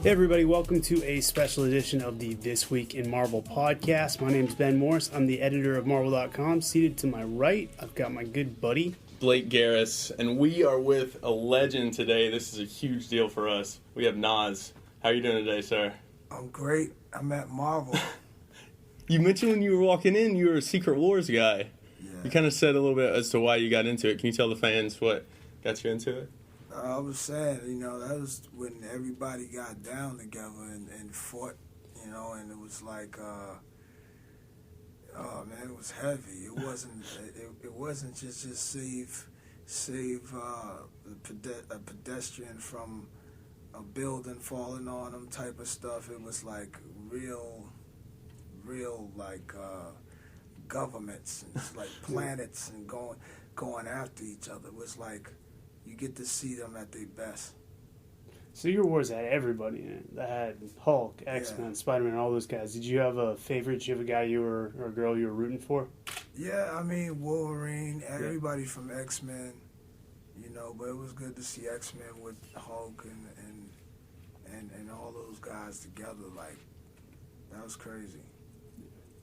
Hey everybody, welcome to a special edition of the This Week in Marvel podcast. My name is Ben Morris. I'm the editor of Marvel.com. Seated to my right, I've got my good buddy, Blake Garris, and we are with a legend today. This is a huge deal for us. We have Nas. How are you doing today, sir? I'm great. I'm at Marvel. You mentioned when you were walking in, you were a Secret Wars guy. Yeah. You kind of said a little bit as to why you got into it. Can you tell the fans what got you into it? I was sad, that was when everybody got down together and fought, and it was like, oh man, it was heavy. It wasn't just save a pedestrian from a building falling on him type of stuff. It was like real like governments and it's like planets and going after each other. It was like you get to see them at their best. So your wars had everybody in it. That had Hulk, X-Men, Spider-Man, all those guys. Did you have a favorite? Did you have a guy or a girl you were rooting for? Yeah, I mean Wolverine, everybody from X-Men, but it was good to see X-Men with Hulk and all those guys together. Like, that was crazy.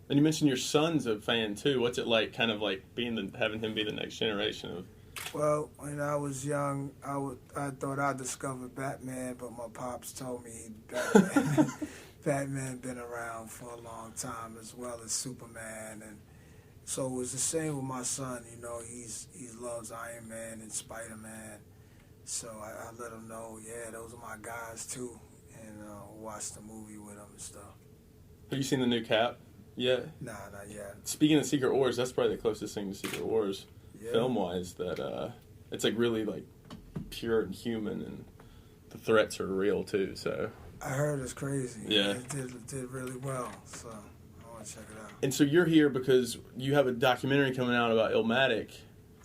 And you mentioned your son's a fan too. What's it like, kind of like having him be the next generation of? Well, when I was young, I thought I discovered Batman, but my pops told me Batman been around for a long time, as well as Superman, and so it was the same with my son. He loves Iron Man and Spider-Man, so I let him know, yeah, those are my guys too, and watched the movie with him and stuff. Have you seen the new Cap yet? Nah, not yet. Speaking of Secret Wars, that's probably the closest thing to Secret Wars. Yeah. Film-wise, that it's like really like pure and human, and the threats are real too. So I heard it's crazy. Yeah, it did really well. So I want to check it out. And so you're here because you have a documentary coming out about Illmatic.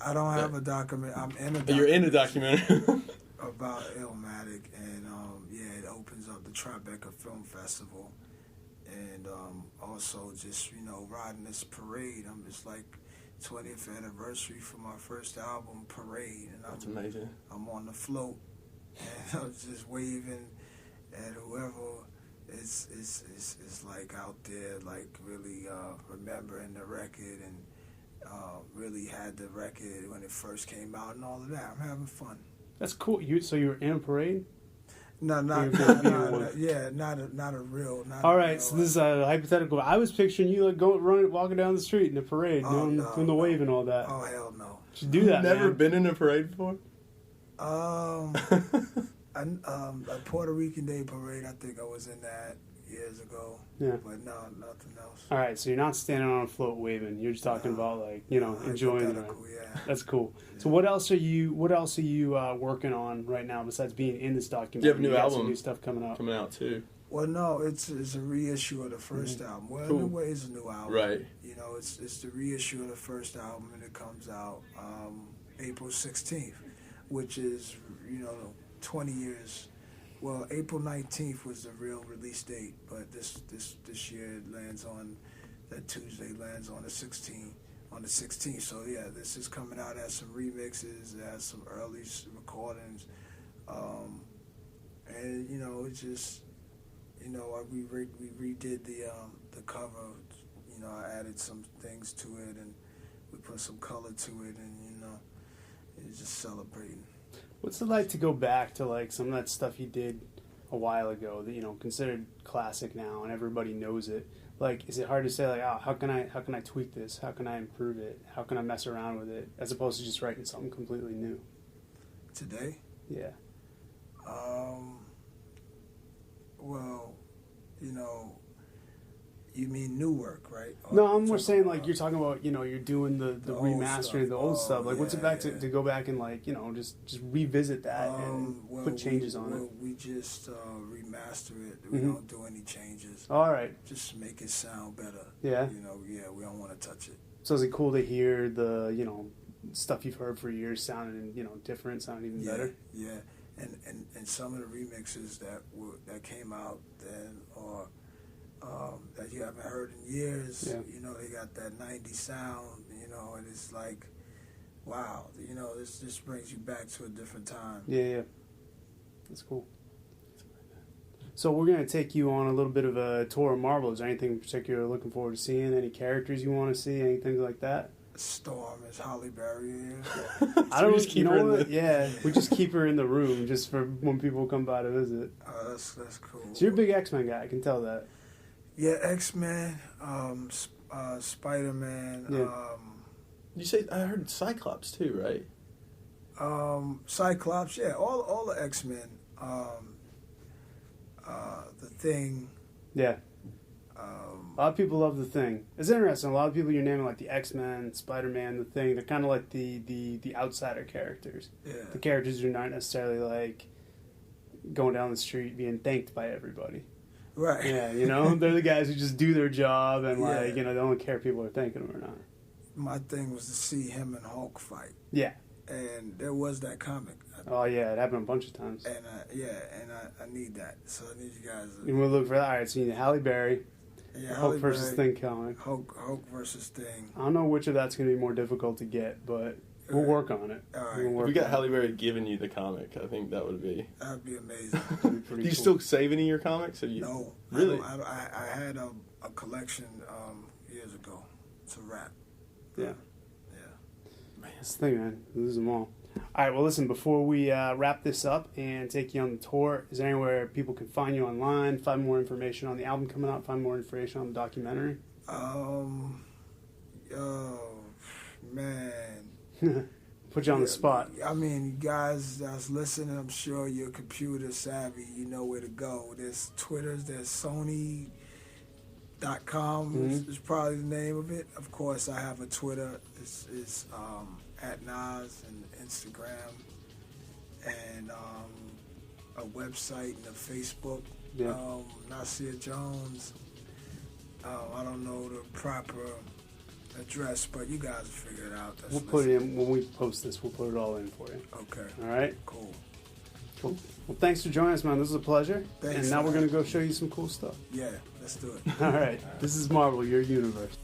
I don't have a documentary. I'm in a documentary. You're in a documentary about Illmatic, and it opens up the Tribeca Film Festival, and also just riding this parade. I'm just like 20th anniversary for my first album, Parade, and that's amazing. I'm on the float, and I was just waving at whoever is like out there, like really remembering the record and really had the record when it first came out and all of that. I'm having fun. That's cool. So you were in a parade? No, not a real. All right, so this is a hypothetical. I was picturing you like walking down the street in a parade, doing the wave and all that. Oh hell no! You should do that. Never man. been in a parade before? A Puerto Rican Day parade. I think I was in that years ago. Yeah. But no, nothing else. All right, so you're not standing on a float waving. You're just talking about like enjoying it. Yeah. That's cool. Yeah. So what else are you working on right now besides being in this documentary? You have a new album, some new stuff coming out too. Well, no, it's a reissue of the first album. Well, cool. in a way, it's a new album. Right. It's the reissue of the first album, and it comes out April 16th, which is 20 years. Well, April 19th was the real release date, but this year it lands on that Tuesday lands on the 16th. On the 16th, so yeah, this is coming out as some remixes, as some early recordings, and it just we redid the cover. I added some things to it, and we put some color to it, and it's just celebrating. What's it like to go back to like some of that stuff you did a while ago that considered classic now and everybody knows it? Like, is it hard to say like, oh, how can I tweak this? How can I improve it? How can I mess around with it? As opposed to just writing something completely new. Today? Yeah. Well, you mean new work, right? Or no, I'm more saying like you're talking about, you're doing the remastering, the old stuff. Like, what's it back to go back and like, just revisit that and put changes on it? We just remaster it. We don't do any changes. All right. Just make it sound better. Yeah. We don't want to touch it. So is it cool to hear the, stuff you've heard for years sounding, different, sounding even better? Yeah. And some of the remixes that came out then or that you haven't heard in years, they got that 90s sound, and it's like, wow, this just brings you back to a different time. Yeah. That's cool. So we're gonna take you on a little bit of a tour of Marvel. Is there anything in particular you're looking forward to seeing? Any characters you want to see? Anything like that? Storm is Holly Berry. I don't. You know what? Yeah, we just keep her in the room just for when people come by to visit. That's cool. So you're a big X-Men guy. I can tell that. Yeah, X-Men, Spider-Man. Yeah. You say I heard Cyclops too, right? Cyclops. Yeah, all the X-Men. The Thing. Yeah. A lot of people love The Thing. It's interesting. A lot of people you're naming like the X-Men, Spider-Man, The Thing. They're kind of like the outsider characters. Yeah. The characters who are not necessarily like going down the street being thanked by everybody. Right. Yeah, you know, they're the guys who just do their job and like Yeah. you know they don't care if people are thanking them or not. My thing was to see him and Hulk fight, Yeah. and there was that comic. Oh yeah, it happened a bunch of times. And I need that. So I need you guys. And we'll look for that. All right, so you need Halle Berry, Yeah, Hulk versus Thing comic. Hulk versus Thing. I don't know which of that's going to be more difficult to get, but we'll work on it. All right. We'll If work we got on Halle Berry giving you the comic, I think that would be. That'd be amazing. It'd be pretty Do you cool. still save any of your comics? Have you? No, Really? I had a collection years ago. It's a wrap. Yeah. Yeah. That's the thing, man. Lose them all. All right, well, listen, before we wrap this up and take you on the tour, is there anywhere people can find you online, find more information on the album coming out, find more information on the documentary? Oh man. Put you on the spot. I mean, you guys that's listening, I'm sure you're computer savvy. You know where to go. There's Twitter. There's Sony.com is probably the name of it. Of course, I have a Twitter. It's at Nas and Instagram, and a website and a Facebook. Yeah. Nasir Jones. I don't know the proper address, but you guys will figure it out. We'll put it in when we post this. We'll put it all in for you. Okay. All right. Cool. Cool. Well, thanks for joining us, man. This was a pleasure. Thanks, and now we're man. going to go show you some cool stuff. Yeah, let's do it. All right. This is Marvel, your universe.